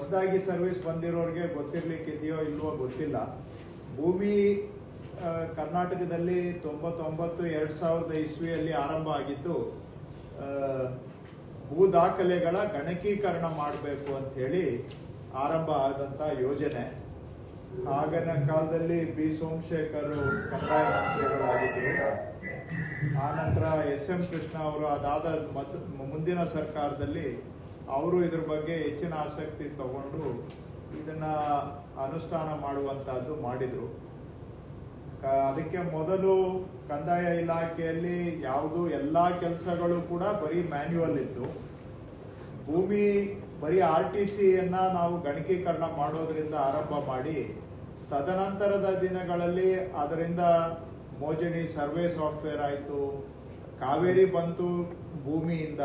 ಹೊಸದಾಗಿ ಸರ್ವಿಸ್ ಬಂದಿರೋರಿಗೆ ಗೊತ್ತಿರ್ಲಿಕ್ಕಿದೆಯೋ ಇಲ್ವೋ ಗೊತ್ತಿಲ್ಲ. ಭೂಮಿ ಕರ್ನಾಟಕದಲ್ಲಿ 99 ಇಸ್ವಿಯಲ್ಲಿ ಆರಂಭ ಆಗಿದ್ದು ಭೂ ದಾಖಲೆಗಳ ಗಣಕೀಕರಣ ಮಾಡಬೇಕು ಅಂತ ಹೇಳಿ ಆರಂಭ ಆದಂತ ಯೋಜನೆ. ಆಗಿನ ಕಾಲದಲ್ಲಿ ಬಿ ಸೋಮಶೇಖರ್ ಕಂದಾಯ ಮಂತ್ರಿಗಳಾಗಿದ್ದರು. ಆನಂತರ SM ಕೃಷ್ಣ ಅವರು ಅದಾದ ಮುಂದಿನ ಸರ್ಕಾರದಲ್ಲಿ ಅವರು ಇದ್ರ ಬಗ್ಗೆ ಹೆಚ್ಚಿನ ಆಸಕ್ತಿ ತಗೊಂಡು ಇದನ್ನ ಅನುಷ್ಠಾನ ಮಾಡುವಂತಹದ್ದು ಮಾಡಿದ್ರು. ಅದಕ್ಕೆ ಮೊದಲು ಕಂದಾಯ ಇಲಾಖೆಯಲ್ಲಿ ಯಾವುದು ಎಲ್ಲಾ ಕೆಲಸಗಳು ಕೂಡ ಬರೀ ಮ್ಯಾನ್ಯುವಲ್ ಇತ್ತು. ಭೂಮಿ ಬರೀ RTCಯನ್ನ ನಾವು ಗಣಕೀಕರಣ ಮಾಡೋದ್ರಿಂದ ಆರಂಭ ಮಾಡಿ ತದನಂತರದ ದಿನಗಳಲ್ಲಿ ಅದರಿಂದ ಮೋಜಣಿ ಸರ್ವೆ ಸಾಫ್ಟ್ವೇರ್ ಆಯಿತು. ಕಾವೇರಿ ಬಂತು, ಭೂಮಿಯಿಂದ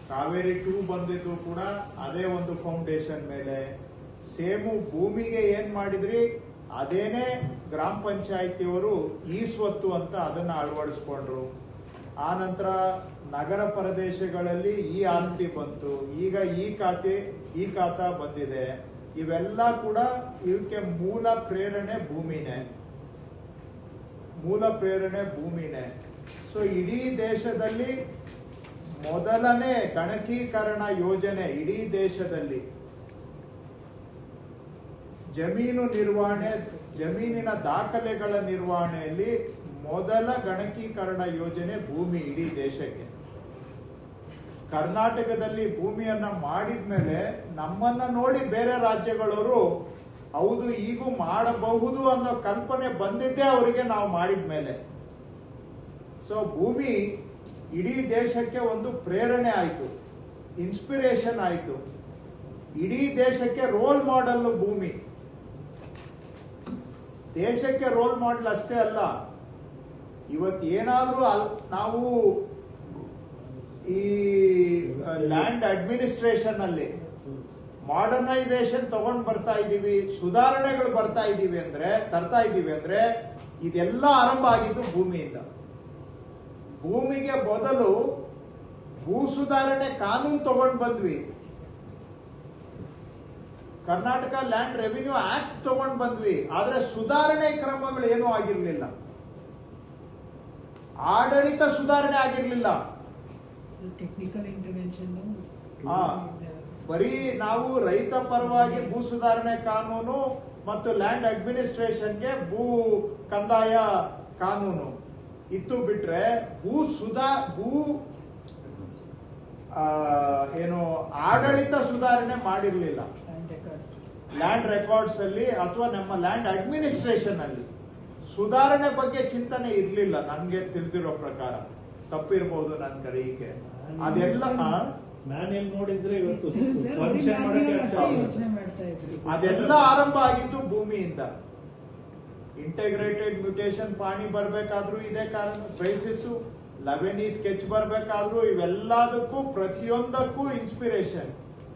ಕಾವೇರಿ 2 ಬಂದಿದ್ದು ಕೂಡ ಅದೇ ಒಂದು ಫೌಂಡೇಶನ್ ಮೇಲೆ. ಸೇಮು ಭೂಮಿಗೆ ಏನ್ ಮಾಡಿದ್ರಿ ಅದೇನೆ ಗ್ರಾಮ ಪಂಚಾಯಿತಿಯವರು ಈ ಸ್ವತ್ತು ಅಂತ ಅದನ್ನ ಅಳವಡಿಸ್ಕೊಂಡ್ರು. ಆ ನಂತರ ನಗರ ಪ್ರದೇಶಗಳಲ್ಲಿ ಈ ಆಸ್ತಿ ಬಂತು. ಈಗ ಈ ಖಾತಾ ಬಂದಿದೆ. ಇವೆಲ್ಲ ಕೂಡ ಇವಕ್ಕೆ ಮೂಲ ಪ್ರೇರಣೆ ಭೂಮಿನೇ. ಸೊ ಇಡೀ ದೇಶದಲ್ಲಿ ಮೊದಲನೇ ಗಣಕೀಕರಣ ಯೋಜನೆ ಇಡೀ ದೇಶದಲ್ಲಿ ಜಮೀನಿನ ದಾಖಲೆಗಳ ನಿರ್ವಹಣೆಯಲ್ಲಿ ಮೊದಲ ಗಣಕೀಕರಣ ಯೋಜನೆ ಭೂಮಿ ಇಡೀ ದೇಶಕ್ಕೆ. ಕರ್ನಾಟಕದಲ್ಲಿ ಭೂಮಿಯನ್ನ ಮಾಡಿದ್ಮೇಲೆ ನಮ್ಮನ್ನ ನೋಡಿ ಬೇರೆ ರಾಜ್ಯಗಳವರು ಹೌದು ಈಗೂ ಮಾಡಬಹುದು ಅನ್ನೋ ಕಲ್ಪನೆ ಬಂದಿದ್ದೇ ಅವರಿಗೆ ನಾವು ಮಾಡಿದ್ಮೇಲೆ. ಸೊ ಭೂಮಿ ಇಡೀ ದೇಶಕ್ಕೆ ಒಂದು ಪ್ರೇರಣೆ ಆಯಿತು, ಇನ್ಸ್ಪಿರೇಷನ್ ಆಯಿತು. ಇಡೀ ದೇಶಕ್ಕೆ ರೋಲ್ ಮಾಡೆಲ್ ಭೂಮಿ. ದೇಶಕ್ಕೆ ರೋಲ್ ಮಾಡೆಲ್ ಅಷ್ಟೇ ಅಲ್ಲ, ಇವತ್ತೇನಾದ್ರೂ ನಾವು ಈ ಲ್ಯಾಂಡ್ ಅಡ್ಮಿನಿಸ್ಟ್ರೇಷನ್ ಅಲ್ಲಿ ಮಾಡರ್ನೈಸೇಷನ್ ತಗೊಂಡ್ ಬರ್ತಾ ಇದ್ದೀವಿ, ಸುಧಾರಣೆಗಳು ತರ್ತಾ ಇದ್ದೀವಿ ಅಂದ್ರೆ ಇದೆಲ್ಲ ಆರಂಭ ಆಗಿದ್ದು ಭೂಮಿಯಿಂದ. ಭೂಮಿಗೆ ಮೊದಲು ಭೂ ಸುಧಾರಣೆ ಕಾನೂನು ತಗೊಂಡ್ ಬಂದ್ವಿ. ಕರ್ನಾಟಕ ಲ್ಯಾಂಡ್ ರೆವಿನ್ಯೂ ಆಕ್ಟ್ ತಗೊಂಡ್ ಬಂದ್ವಿ. ಆದ್ರೆ ಸುಧಾರಣೆ ಕ್ರಮಗಳು ಏನೂ ಆಗಿರ್ಲಿಲ್ಲ, ಆಡಳಿತ ಸುಧಾರಣೆ ಆಗಿರ್ಲಿಲ್ಲ. ಟೆಕ್ನಿಕಲ್ ಇಂಟರ್ವೆನ್ಷನ್ ಬರೀ ನಾವು ರೈತ ಪರವಾಗಿ ಭೂ ಸುಧಾರಣೆ ಕಾನೂನು ಮತ್ತು ಲ್ಯಾಂಡ್ ಅಡ್ಮಿನಿಸ್ಟ್ರೇಷನ್ಗೆ ಭೂ ಕಂದಾಯ ಕಾನೂನು ಇತ್ತು ಬಿಟ್ರೆ ಆಡಳಿತ ಸುಧಾರಣೆ ಮಾಡಿರ್ಲಿಲ್ಲ. ಲ್ಯಾಂಡ್ ರೆಕಾರ್ಡ್ಸ್ ಅಲ್ಲಿ ಅಥವಾ ನಮ್ಮ ಲ್ಯಾಂಡ್ ಅಡ್ಮಿನಿಸ್ಟ್ರೇಷನ್ ಅಲ್ಲಿ ಸುಧಾರಣೆ ಬಗ್ಗೆ ಚಿಂತನೆ ಇರ್ಲಿಲ್ಲ. ನನ್ಗೆ ತಿಳಿದಿರೋ ಪ್ರಕಾರ, ತಪ್ಪಿರ್ಬಹುದು ನನ್ನ ಗ್ರಹಿಕೆ. ಅದೆಲ್ಲ ನಾನೇನ್ ನೋಡಿದ್ರೆ ಇವತ್ತು ಅದೆಲ್ಲ ಆರಂಭ ಆಗಿದ್ದು ಭೂಮಿಯಿಂದ. ಇಂಟಗ್ರೇಟೆಡ್ ಮ್ಯೂಟೇಶನ್ ಪಾಣಿ ಬರ್ಬೇಕಾದ್ರೂ ಇದೇ ಕಾರಣ, ಕ್ರೈಸಿಸ್ 11E ಸ್ಕೆಚ್ ಬರ್ಬೇಕಾದ್ರೂ ಇವೆಲ್ಲದಕ್ಕೂ ಪ್ರತಿಯೊಂದಕ್ಕೂ ಇನ್ಸ್ಪಿರೇಷನ್.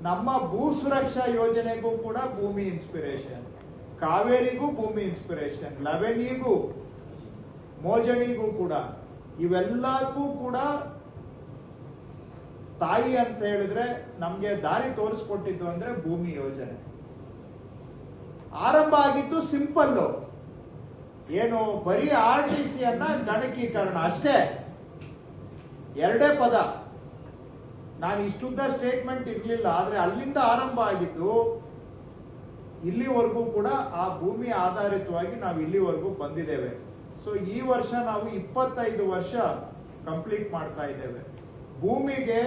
ನಮ್ಮ ಭೂ ಸುರಕ್ಷಾ ಯೋಜನೆಗೂ ಕೂಡ ಭೂಮಿ ಇನ್ಸ್ಪಿರೇಷನ್, ಕಾವೇರಿಗೂ ಭೂಮಿ ಇನ್ಸ್ಪಿರೇಷನ್, 11Eಗೂ ಮೋಜಣಿಗೂ ಕೂಡ. ಇವೆಲ್ಲಕ್ಕೂ ಕೂಡ ತಾಯಿ ಅಂತ ಹೇಳಿದ್ರೆ ನಮ್ಗೆ ದಾರಿ ತೋರಿಸ್ಕೊಟ್ಟಿದ್ದು ಅಂದ್ರೆ ಭೂಮಿ ಯೋಜನೆ. ಆರಂಭ ಆಗಿದ್ದು ಸಿಂಪಲ್, ಏನು ಬರೀ RTCಯನ್ನ ಗಣಕೀಕರಣ ಅಷ್ಟೇ, ಎರಡೇ ಪದ. ನಾನು ಇಷ್ಟುದ್ದ ಸ್ಟೇಟ್ಮೆಂಟ್ ಇರ್ಲಿಲ್ಲ, ಆದ್ರೆ ಅಲ್ಲಿಂದ ಆರಂಭ ಆಗಿದ್ದು ಇಲ್ಲಿವರೆಗೂ ಕೂಡ ಆ ಭೂಮಿ ಆಧಾರಿತವಾಗಿ ನಾವು ಇಲ್ಲಿವರೆಗೂ ಬಂದಿದ್ದೇವೆ. ಸೊ ಈ ವರ್ಷ ನಾವು 25 ವರ್ಷ ಕಂಪ್ಲೀಟ್ ಮಾಡ್ತಾ ಇದ್ದೇವೆ. ಭೂಮಿಗೆ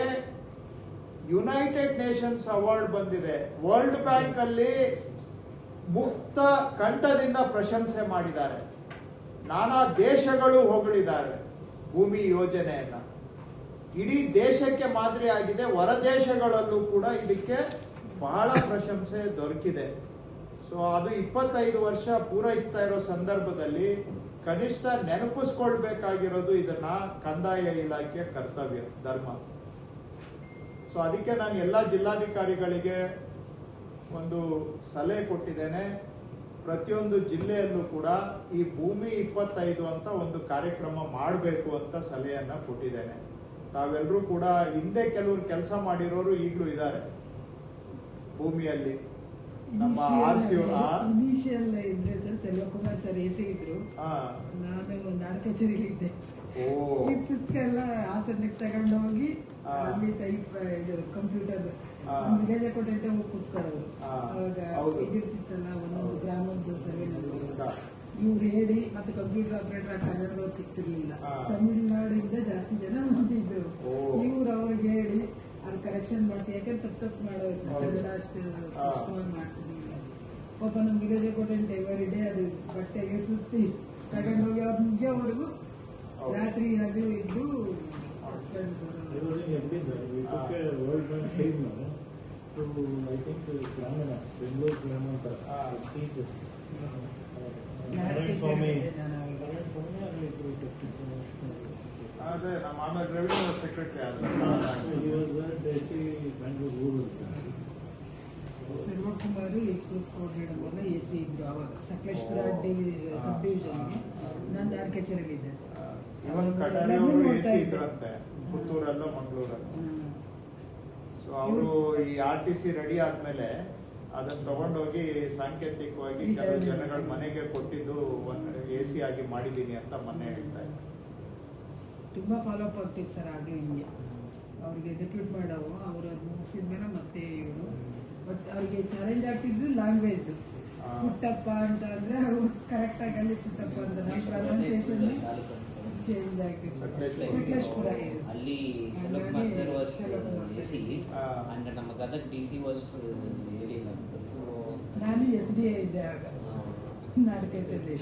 ಯುನೈಟೆಡ್ ನೇಷನ್ಸ್ ಅವಾರ್ಡ್ ಬಂದಿದೆ. ವರ್ಲ್ಡ್ ಬ್ಯಾಂಕ್ ಅಲ್ಲಿ ಮುಕ್ತ ಕಂಠದಿಂದ ಪ್ರಶಂಸೆ ಮಾಡಿದ್ದಾರೆ. ನಾನಾ ದೇಶಗಳು ಹೊಗಳಿದ್ದಾರೆ ಭೂಮಿ ಯೋಜನೆಯನ್ನ. ಇಡೀ ದೇಶಕ್ಕೆ ಮಾದರಿ ಆಗಿದೆ. ಹೊರ ದೇಶಗಳಲ್ಲೂ ಕೂಡ ಇದಕ್ಕೆ ಬಹಳ ಪ್ರಶಂಸೆ ದೊರಕಿದೆ. ಸೊ ಅದು 25 ವರ್ಷ ಪೂರೈಸ್ತಾ ಇರೋ ಸಂದರ್ಭದಲ್ಲಿ ಕನಿಷ್ಠ ನೆನಪಿಸ್ಕೊಳ್ಬೇಕಾಗಿರೋದು ಇದನ್ನ ಕಂದಾಯ ಇಲಾಖೆ ಕರ್ತವ್ಯ ಧರ್ಮ. ಸೊ ಅದಕ್ಕೆ ನಾನು ಎಲ್ಲ ಜಿಲ್ಲಾಧಿಕಾರಿಗಳಿಗೆ ಒಂದು ಸಲಹೆ ಕೊಟ್ಟಿದ್ದೇನೆ. ಪ್ರತಿಯೊಂದು ಜಿಲ್ಲೆಯಲ್ಲೂ ಕೂಡ ಈ ಭೂಮಿ 25 ಅಂತ ಒಂದು ಕಾರ್ಯಕ್ರಮ ಮಾಡಬೇಕು ಅಂತ ಸಲಹೆಯನ್ನ ಕೊಟ್ಟಿದ್ದೇನೆ. ತಾವೆಲ್ಲರೂ ಕೂಡ ಹಿಂದೆ ಕೆಲವರು ಕೆಲಸ ಮಾಡಿರೋರು ಈಗಲೂ ಇದ್ದಾರೆ ಭೂಮಿಯಲ್ಲಿ. ನಮ್ಮ RCO ಇನಿಷಿಯಲ್ ಇದ್ರೆ ಸರ್ ಸೆಲ್ವಕುಮಾರ್ ಸರ್ ಎಸಿ ಇದ್ರು, ನಾನು ನಾಡ ಕಚೇರಿಲಿ ಇದ್ದೆ. ಓ ಈ ಪುಸ್ತಕ ಎಲ್ಲ ಹಾಸನಕ್ಕೆ ತಗೊಂಡು ಹೋಗಿ ಹಾ. ಅಲ್ಲಿ ಟೈಪ್ ಇದು ಕಂಪ್ಯೂಟರ್ ಹಾ. ವಿಲೇಜ್ ಅಕೌಂಟೆಂಟ್ ಹೋಗಿ ಕೂತ್ಕೊಳ್ಳೋರು. ಹಾ. ಅವಾಗ ಹೌದು. ಇದಿರ್ತಿತ್ತಲ್ಲ ಒಂದೊಂದು ಗ್ರಾಮದ್ದು ಸರ್ವೆ ಪುಸ್ತಕ. ಇವ್ರು ಹೇಳಿ ಮತ್ತೆ ಕಂಪ್ಯೂಟರ್ ಆಪರೇಟರ್ ಕನ್ನಡದವ್ರು ಸಿಗ್ತಿರ್ಲಿಲ್ಲ. ಹಾ. ತಮಿಳ್ನಾಡಿಂದ ಜಾಸ್ತಿ ಜನ ಬಂದಿದ್ರು. ಓ. ಇವ್ರು ಅವ್ರಿಗೆ ಹೇಳಿ ಅಲ್ಲಿ ಕರೆಕ್ಷನ್ ಮಾಡಿಸಿ, ಯಾಕಂದ್ರೆ ತಪ್ಪು ಮಾಡೋರು ಸರ್, ಹೌದು. ಕನ್ನಡ ಅಷ್ಟು ಹಾ. ಸ್ಪಷ್ಟವಾಗಿ ಮಾಡ್ತಿರ್ಲಿಲ್ಲ. ಪಾಪ ನಮ್ಮ ವಿಲೇಜ್ ಅಕೌಂಟೆಂಟ್ ಎವರಿ ಡೇ ಅದು ಬಟ್ಟೆಗೆ ಸುತ್ತಿ ತಗೊಂಡೋಗಿ ಅವ್ರು ಮುಗಿಯೋವರೆಗೂ ಹೌದು. ರಾತ್ರಿ ಹಗಲು ಇದ್ದು I was in MD, sir. We took a World Bank team to, I think, Gramana, Bengaluru Gramana, to see this. Narayan Swami. Narayan Swami, and it was ಅದೇ ನಮ್ಮ ಆಮೇಲೆ ರೆವಿನ್ಯೂ ಸೆಕ್ರೆಟರಿ ಆದ್ರು. he was at DC Bangalore. Sarvakumar export coordinator AC ಇದ್ರು ಅವಾಗ ಸಕಲೇಶ್ಪುರ ಸಬ್ ಡಿವಿಷನ್ಗೆ. ನಾನು ನಾಡ ಕಚೇರಿಯಲ್ಲಿ ಇದ್ದೆ ಸರ್. ಇವನ್ ಕಟಾರಿ ಅವರು ಎಸಿ ಇದ್ರಂತೆ ಪುತ್ತೂರಲ್ಲ ಮಂಗಳೂರಲ್ಲ. ಸೊ ಅವರು ಈ RTC ರೆಡಿ ಆದ್ಮೇಲೆ ಅದನ್ನ ತಗೊಂಡೋಗಿ ಸಾಂಕೇತಿಕವಾಗಿ ಕೆಲವು ಜನಗಳ ಮನೆಗೆ ಕೊಟ್ಟಿದ್ದು AC ಆಗಿ ಮಾಡಿದೀನಿ ಅಂತ ಮೊನ್ನೆ ಹೇಳ್ತಾ ಇದ್ದೆ. ತುಂಬಾ ಫಾಲೋ ಅಪ್ ಆಗ್ತಿತ್ತು ಸರ್ ಆಗಲೂ ಹಿಂಗೆ. ಅವ್ರಿಗೆ ಡೆಪ್ಯೂಟ್ ಮಾಡವು ಅವರು ಅದು ಮುಗಿಸಿದ ಮೇಲೆ ಮತ್ತೆ ಇವರು ಬಟ್ ಅವ್ರಿಗೆ ಚಾಲೆಂಜ್ ಆಗ್ತಿದ್ದು ಲ್ಯಾಂಗ್ವೇಜ್. ಪುಟ್ಟಪ್ಪ ಅಂತ ಅಂದ್ರೆ ಅವ್ರು ಕರೆಕ್ಟಾಗಿ ಅಲ್ಲಿ ಪುಟ್ಟಪ್ಪ ಅಂತ ನಮ್ಮ ಪ್ರೊನೌನ್ಸಿಯೇಷನ್ ಚೇಂಜ್ ಆಗ್ತಿತ್ತು. ಸಕಲೇಶ್ಪುರ ಅಲ್ಲಿ Selvakumar sir was AC and ನಮ್ಮ ಗದಗ್ DC ವಾಸ್ ಹೇಳಿಲ್ಲ. ನಾನು SDA ಇದ್ದೆ ಆಗ ನಾಡ ಕಚೇರಿಯಲ್ಲಿ.